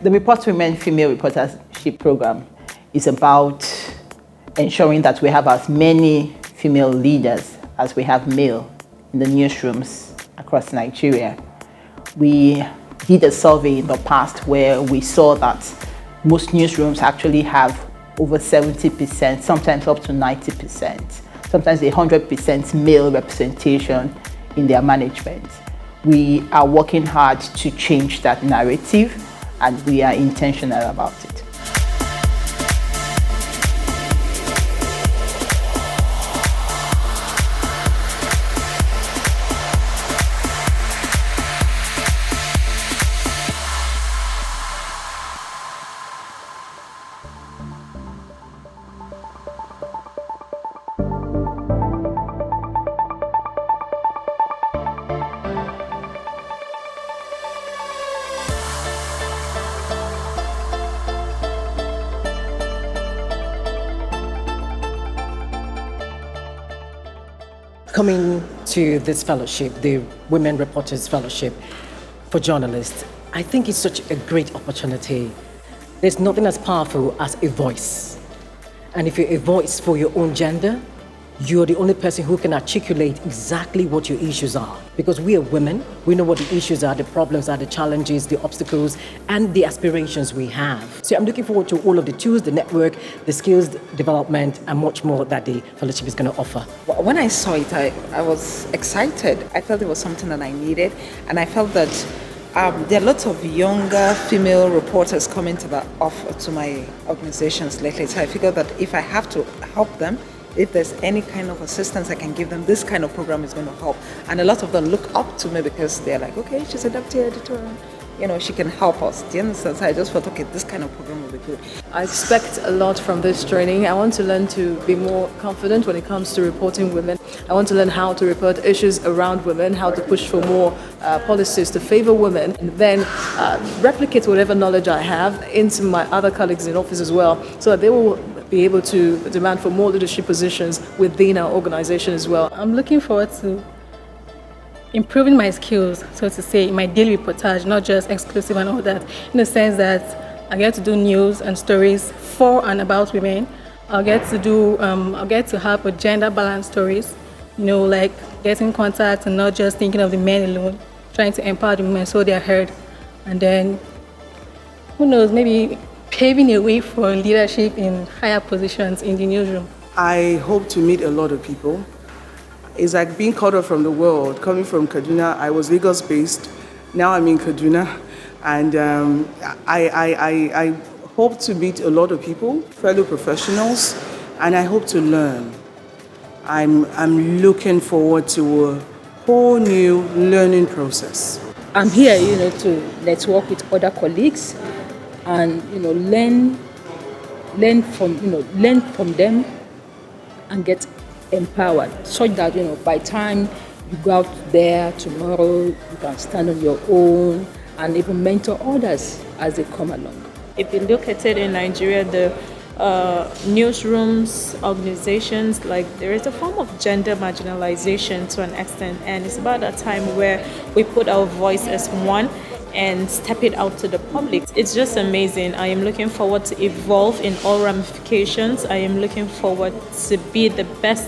The Report Women Female Reportership Program is about ensuring that we have as many female leaders as we have male in the newsrooms across Nigeria. We did a survey in the past where we saw that most newsrooms actually have over 70%, sometimes up to 90%, sometimes 100% male representation in their management. We are working hard to change that narrative, and we are intentional about it. Coming to this fellowship, the Women Reporters Fellowship for Journalists, I think it's such a great opportunity. There's nothing as powerful as a voice. And if you're a voice for your own gender, you're the only person who can articulate exactly what your issues are. Because we are women, we know what the issues are, the problems are, the challenges, the obstacles, and the aspirations we have. So I'm looking forward to all of the tools, the network, the skills development, and much more that the fellowship is going to offer. When I saw it, I was excited. I felt it was something that I needed, and I felt that there are lots of younger female reporters coming to my organizations lately. So I figured that if I have to help them, if there's any kind of assistance I can give them, this kind of program is going to help. And a lot of them look up to me because they're like, okay, she's a deputy editor, she can help us. Do you understand? So I just thought, okay, this kind of program will be good. I expect a lot from this training. I want to learn to be more confident when it comes to reporting women. I want to learn how to report issues around women, how to push for more policies to favor women, and then replicate whatever knowledge I have into my other colleagues in office as well, so that they will be able to demand for more leadership positions within our organization as well. I'm looking forward to improving my skills, so to say, in my daily reportage, not just exclusive and all that, in the sense that I get to do news and stories for and about women. I'll get to have a gender balanced stories, like getting contact and not just thinking of the men alone, trying to empower the women so they're heard. And then, who knows, maybe paving a way for leadership in higher positions in the newsroom. I hope to meet a lot of people. It's like being cut off from the world. Coming from Kaduna, I was Lagos-based. Now I'm in Kaduna, and I hope to meet a lot of people, fellow professionals, and I hope to learn. I'm looking forward to a whole new learning process. I'm here, to network with other colleagues and learn from them and get empowered, such that by the time you go out there tomorrow, you can stand on your own and even mentor others as they come along. If you look at it in Nigeria, the newsrooms, organizations, there is a form of gender marginalization to an extent, and it's about that time where we put our voice as one and step it out to the public. It's just amazing. I am looking forward to evolve in all ramifications. I am looking forward to be the best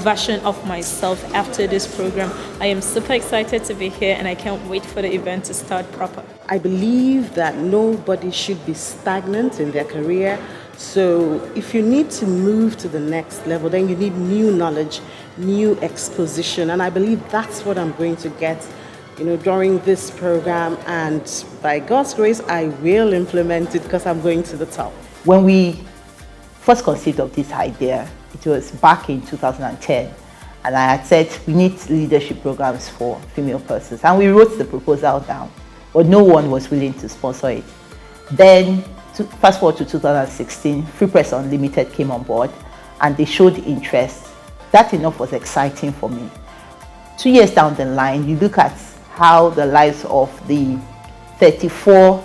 version of myself after this program. I am super excited to be here, and I can't wait for the event to start proper. I believe that nobody should be stagnant in their career. So if you need to move to the next level, then you need new knowledge, new exposition. And I believe that's what I'm going to get during this program, and by God's grace, I will implement it because I'm going to the top. When we first conceived of this idea, it was back in 2010, and I had said we need leadership programs for female persons, and we wrote the proposal down, but no one was willing to sponsor it. Then, fast forward to 2016, Free Press Unlimited came on board, and they showed interest. That enough was exciting for me. 2 years down the line, you look at how the lives of the 34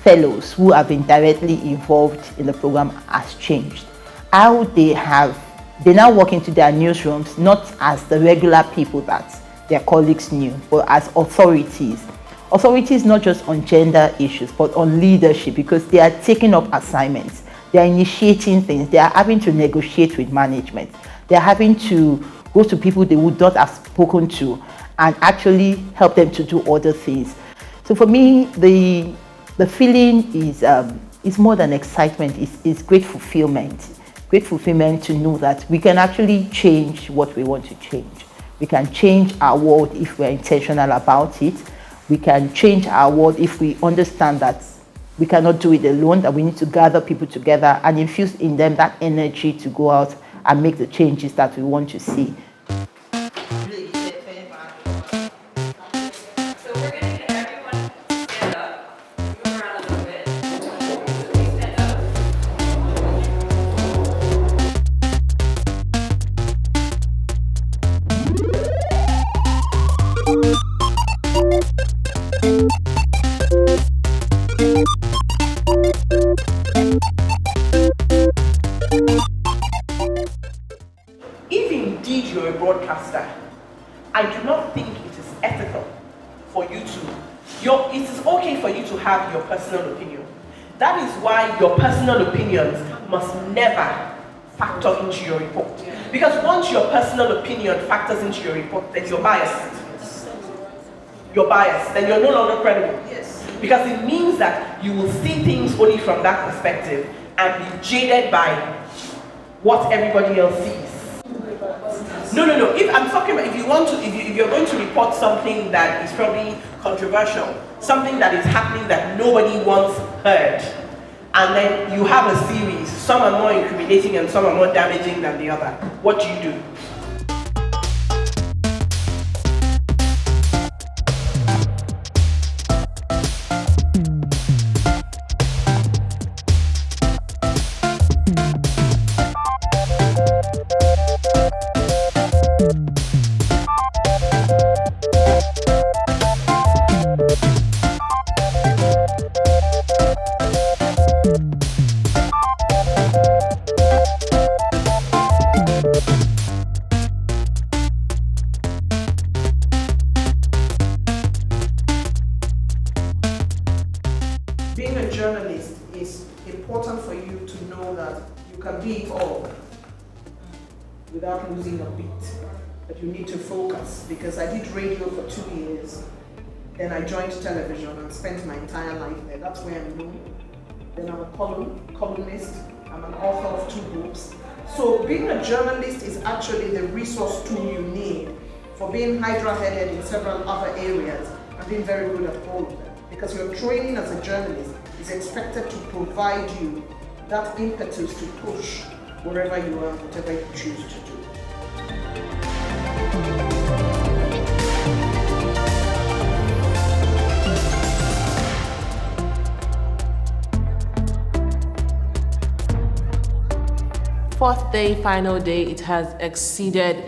fellows who have been directly involved in the program has changed. How they now walk into their newsrooms not as the regular people that their colleagues knew, but as authorities authorities not just on gender issues, but on leadership, because they are taking up assignments, they are initiating things, they are having to negotiate with management, they are having to go to people they would not have spoken to and actually help them to do other things. So for me, the feeling is more than excitement, it's great fulfillment. Great fulfillment to know that we can actually change what we want to change. We can change our world if we're intentional about it. We can change our world if we understand that we cannot do it alone, that we need to gather people together and infuse in them that energy to go out and make the changes that we want to see. If indeed you're a broadcaster, I do not think it is ethical for you to, it is okay for you to have your personal opinion. That is why your personal opinions must never factor into your report. Because once your personal opinion factors into your report, then you're biased. You're biased, then you're no longer credible. Yes. Because it means that you will see things only from that perspective and be jaded by what everybody else sees. No. If I'm talking about, if you're going to report something that is probably controversial, something that is happening that nobody wants heard, and then you have a series, some are more incriminating and some are more damaging than the other, what do you do? Being a journalist is important for you to know that you can be it all without losing a beat. But you need to focus, because I did radio for 2 years, then I joined television and spent my entire life there. That's where I'm known. Then I'm a columnist, I'm an author of 2 books. So being a journalist is actually the resource tool you need for being hydra-headed in several other areas and being very good at all of them. Because your training as a journalist is expected to provide you that impetus to push wherever you are, whatever you choose to do. Fourth day, final day, it has exceeded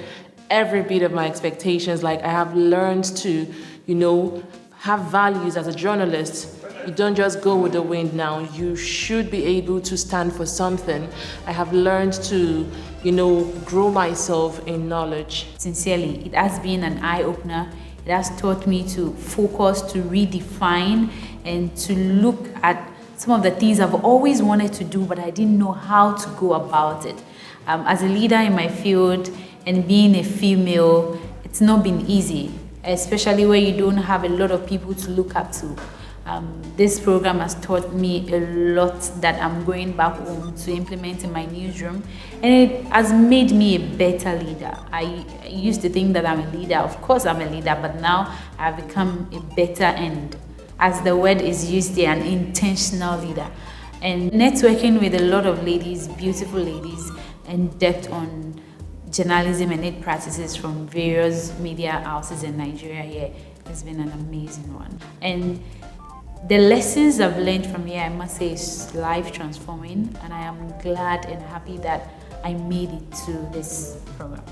every bit of my expectations. Like, I have learned to, have values as a journalist. You don't just go with the wind now. You should be able to stand for something. I have learned to, grow myself in knowledge. Sincerely, it has been an eye-opener. It has taught me to focus, to redefine, and to look at some of the things I've always wanted to do, but I didn't know how to go about it. As a leader in my field and being a female, it's not been easy, especially where you don't have a lot of people to look up to. This program has taught me a lot that I'm going back home to implement in my newsroom, and it has made me a better leader. I used to think that I'm a leader. Of course I'm a leader, but now I've become a better, and as the word is used there, an intentional leader. And networking with a lot of ladies, beautiful ladies, in depth on journalism and its practices from various media houses in Nigeria here has been an amazing one. And the lessons I've learned from here, I must say, is life transforming, and I am glad and happy that I made it to this program.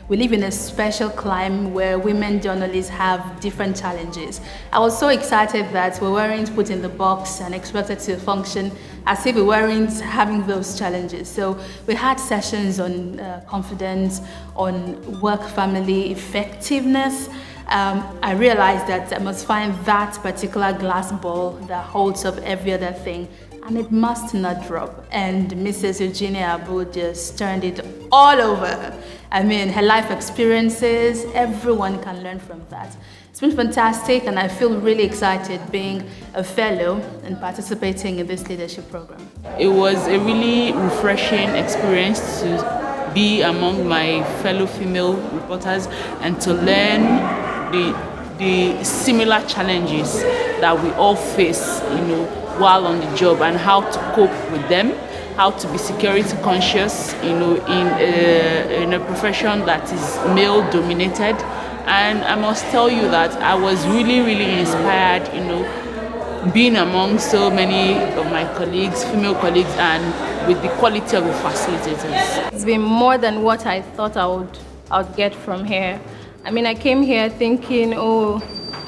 We live in a special climate where women journalists have different challenges. I was so excited that we weren't put in the box and expected to function as if we weren't having those challenges. So we had sessions on confidence, on work-family effectiveness, I realized that I must find that particular glass ball that holds up every other thing, and it must not drop. And Mrs. Eugenia Abu just turned it all over. I mean, her life experiences, everyone can learn from that. It's been fantastic, and I feel really excited being a fellow and participating in this leadership program. It was a really refreshing experience to be among my fellow female reporters and to learn the similar challenges that we all face, while on the job, and how to cope with them, how to be security conscious, in a profession that is male dominated. And I must tell you that I was really, really inspired, being among so many of my colleagues, female colleagues, and with the quality of the facilitators. It's been more than what I thought I would get from here. I mean, I came here thinking,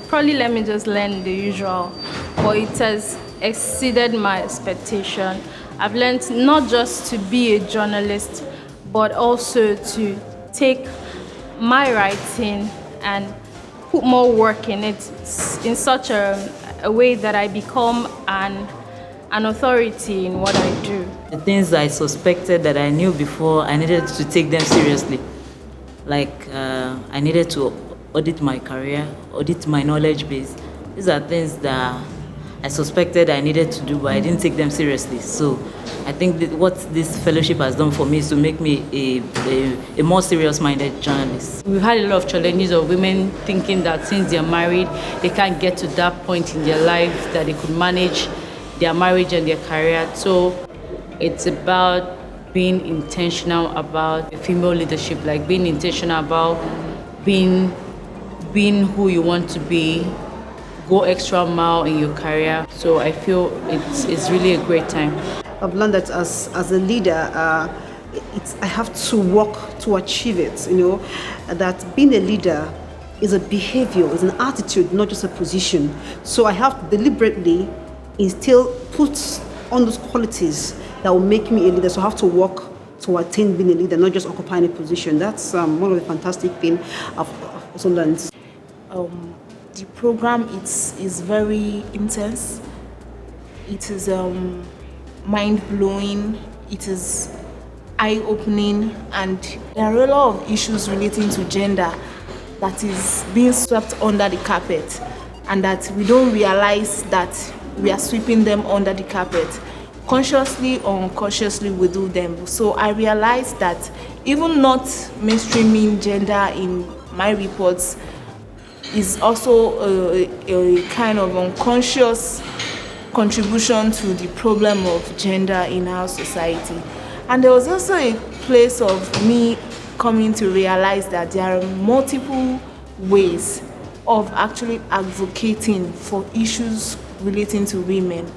probably let me just learn the usual, but it has exceeded my expectation. I've learned not just to be a journalist, but also to take my writing and put more work in it in such a way that I become an authority in what I do. The things I suspected that I knew before, I needed to take them seriously. Like I needed to audit my career, audit my knowledge base. These are things that I suspected I needed to do, but I didn't take them seriously. So I think that what this fellowship has done for me is to make me a more serious-minded journalist. We've had a lot of challenges of women thinking that since they're married, they can't get to that point in their life that they could manage their marriage and their career. So it's about being intentional about female leadership, like being intentional about being who you want to be, go extra mile in your career. So I feel it's really a great time. I've learned that as a leader, I have to work to achieve it, that being a leader is a behavior, is an attitude, not just a position. So I have to deliberately put on those qualities that will make me a leader. So I have to work to attain being a leader, not just occupying a position. That's one of the fantastic things I've also learned. The program is very intense. It is mind-blowing. It is eye-opening, and there are a lot of issues relating to gender that is being swept under the carpet, and that we don't realize that we are sweeping them under the carpet. Consciously or unconsciously we do them. So I realized that even not mainstreaming gender in my reports is also a kind of unconscious contribution to the problem of gender in our society. And there was also a place of me coming to realize that there are multiple ways of actually advocating for issues relating to women,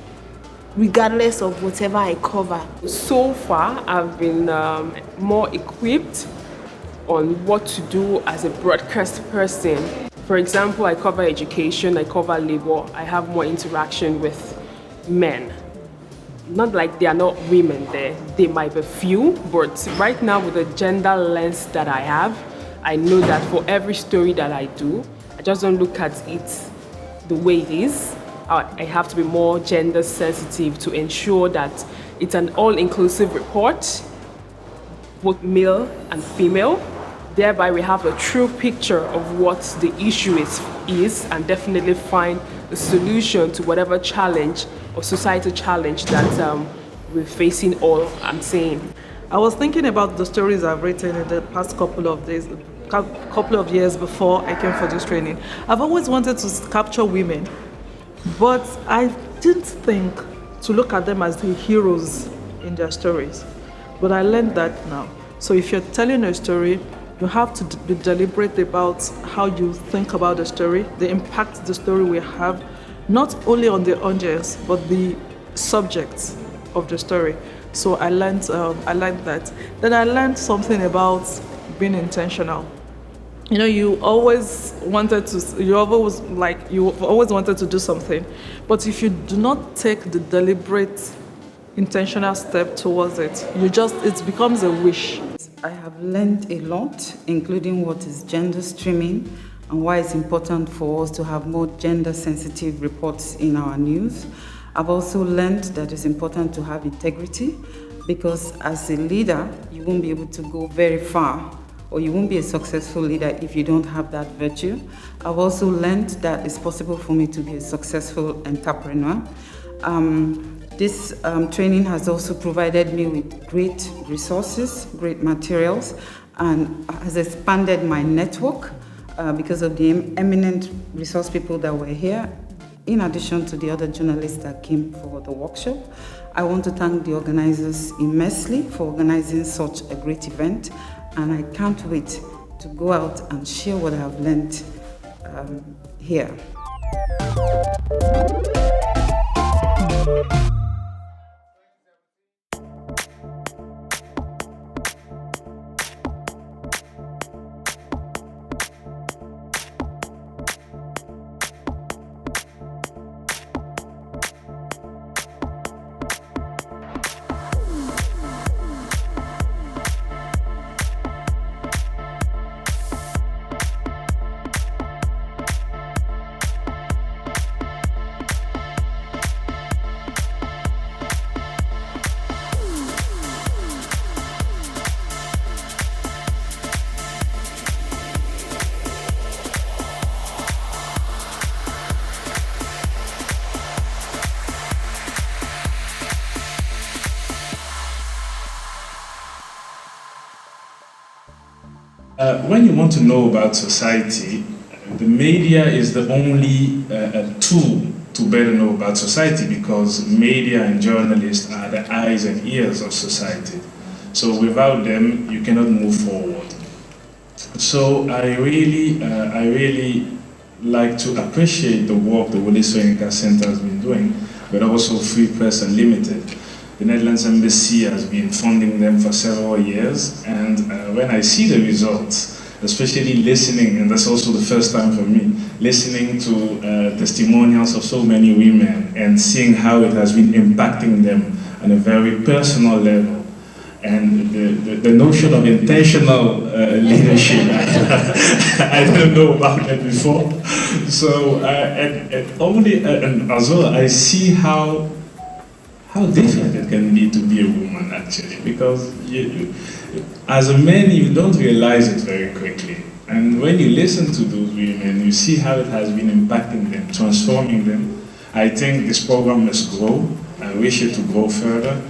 regardless of whatever I cover. So far, I've been more equipped on what to do as a broadcast person. For example, I cover education, I cover labor, I have more interaction with men. Not like there are not women there, they might be few, but right now with the gender lens that I have, I know that for every story that I do, I just don't look at it the way it is. I have to be more gender sensitive to ensure that it's an all-inclusive report, both male and female. Thereby we have a true picture of what the issue is and definitely find a solution to whatever challenge or societal challenge that we're facing all, I'm saying. I was thinking about the stories I've written in the past couple of years before I came for this training. I've always wanted to capture women, but I didn't think to look at them as the heroes in their stories. But I learned that now. So if you're telling a story, you have to be deliberate about how you think about the story, the impact the story will have, not only on the audience, but the subjects of the story. So I learned that. Then I learned something about being intentional. You always wanted to do something, but if you do not take the deliberate, intentional step towards it, it becomes a wish. I have learned a lot, including what is gender streaming and why it's important for us to have more gender-sensitive reports in our news. I've also learned that it's important to have integrity, because as a leader, you won't be able to go very far, or you won't be a successful leader if you don't have that virtue. I've also learned that it's possible for me to be a successful entrepreneur. This training has also provided me with great resources, great materials, and has expanded my network because of the eminent resource people that were here, in addition to the other journalists that came for the workshop. I want to thank the organizers immensely for organizing such a great event, and I can't wait to go out and share what I have learned here. When you want to know about society, the media is the only tool to better know about society, because media and journalists are the eyes and ears of society. So without them, you cannot move forward. So I really like to appreciate the work the Wole Soyinka Center has been doing, but also Free Press Unlimited. The Netherlands Embassy has been funding them for several years, and when I see the results, especially listening, and that's also the first time for me, listening to testimonials of so many women and seeing how it has been impacting them on a very personal level, and the notion of intentional leadership, I didn't know about that before. So, and as well, I see how difficult it can be to be a woman, actually, because as a man, you don't realize it very quickly. And when you listen to those women, you see how it has been impacting them, transforming them. I think this program must grow. I wish it to grow further.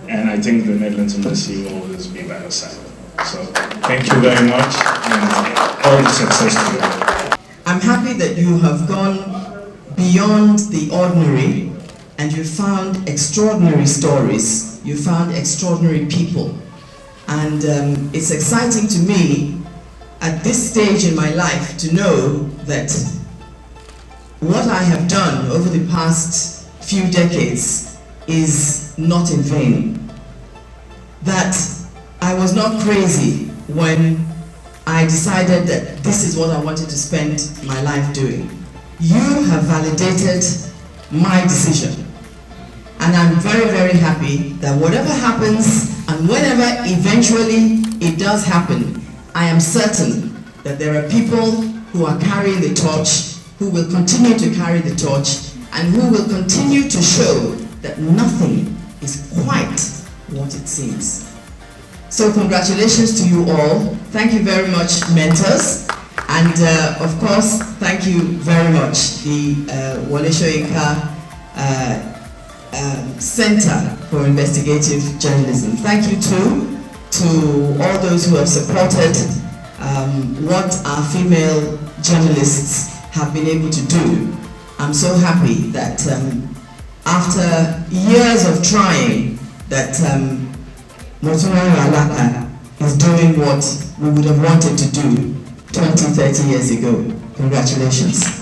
And I think the Netherlands Embassy will always be by our side. So thank you very much, and all the success to you. I'm happy that you have gone beyond the ordinary, and you found extraordinary stories, you found extraordinary people. And it's exciting to me at this stage in my life to know that what I have done over the past few decades is not in vain. That I was not crazy when I decided that this is what I wanted to spend my life doing. You have validated my decision. And I'm very, very happy that whatever happens, and whenever eventually it does happen, I am certain that there are people who are carrying the torch, who will continue to carry the torch, and who will continue to show that nothing is quite what it seems. So congratulations to you all. Thank you very much, mentors. And of course, thank you very much, the Wole Soyinka Center for Investigative Journalism. Thank you too to all those who have supported what our female journalists have been able to do. I'm so happy that after years of trying, that Motunrayo Alaka is doing what we would have wanted to do 20, 30 years ago. Congratulations.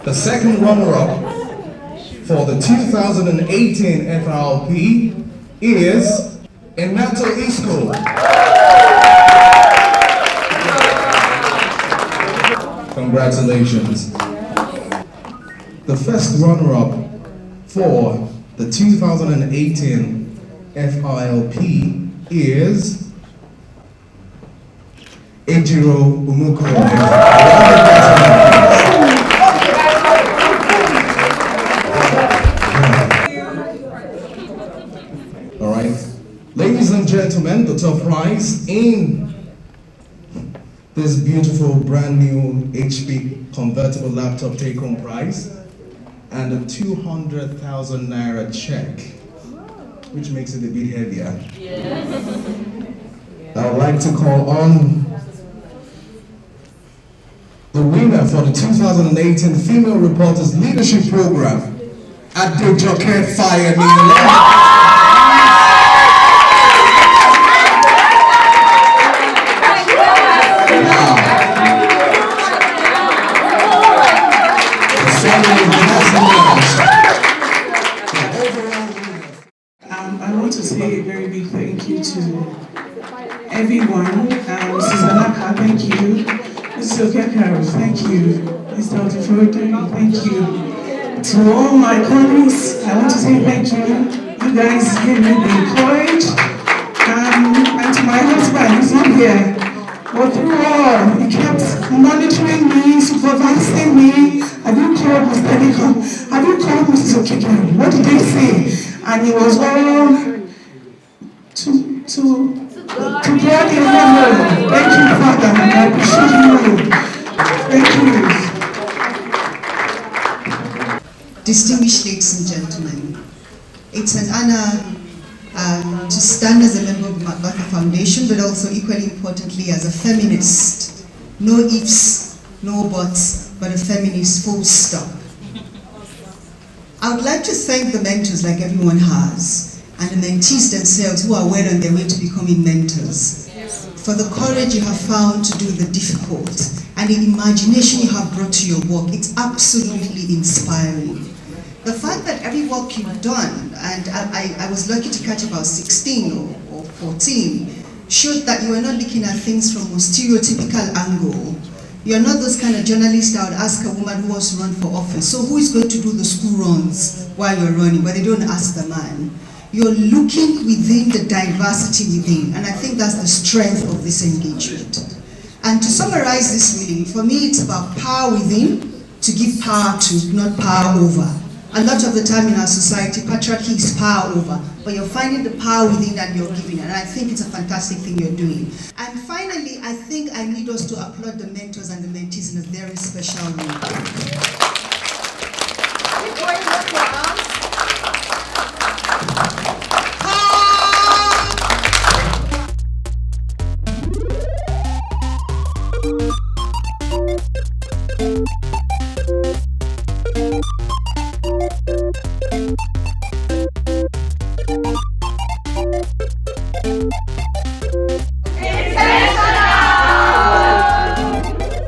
The second runner-up for the 2018 FRLP is Inato Isco. Congratulations. The first runner-up for the 2018 FRLP is Ejiro Umuko. All right, ladies and gentlemen, the top prize in this beautiful brand new HP convertible laptop take-home prize and a 200,000 naira check, which makes it a bit heavier. I would like to call on the winner for the 2018 Female Reporters Leadership Program at Dejoke Fire. I want to say a very big thank you to everyone. Mrs. Anaka, thank you. Mrs. Okekaro, thank you. Mr. Otifote, thank you. To all my colleagues, I want to say thank you. You guys gave me the courage. And to my husband, he's not here. But through all, he kept monitoring me, supervising me. I didn't call Mr. Nikon. I didn't call Mrs. Okekaro. What did they say? And it was all to God in heaven. Thank you, Father. I appreciate you. Thank you. Distinguished ladies and gentlemen, it's an honor to stand as a member of the MacArthur Foundation, but also equally importantly as a feminist. No ifs, no buts, but a feminist full stop. I would like to thank the mentors like everyone has, and the mentees themselves who are well on their way to becoming mentors, for the courage you have found to do the difficult, and the imagination you have brought to your work. It's absolutely inspiring. The fact that every work you've done, and I was lucky to catch about 16 or 14, showed that you are not looking at things from a stereotypical angle. You're not those kind of journalists that would ask a woman who wants to run for office, so who is going to do the school runs while you're running, but they don't ask the man. You're looking within the diversity within, and I think that's the strength of this engagement. And to summarize this really, for me it's about power within, to give power to, not power over. A lot of the time in our society, patriarchy is power over, but you're finding the power within and you're giving, and I think it's a fantastic thing you're doing. And finally, I think I need us to applaud the mentors and the mentees in a very special way.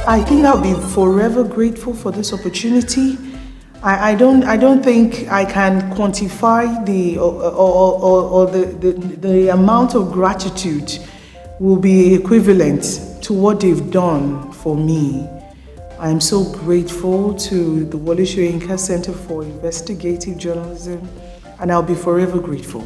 I think I'll be forever grateful for this opportunity. I don't think I can quantify the amount of gratitude will be equivalent to what they've done for me. I am so grateful to the Wole Soyinka Center for Investigative Journalism, and I'll be forever grateful.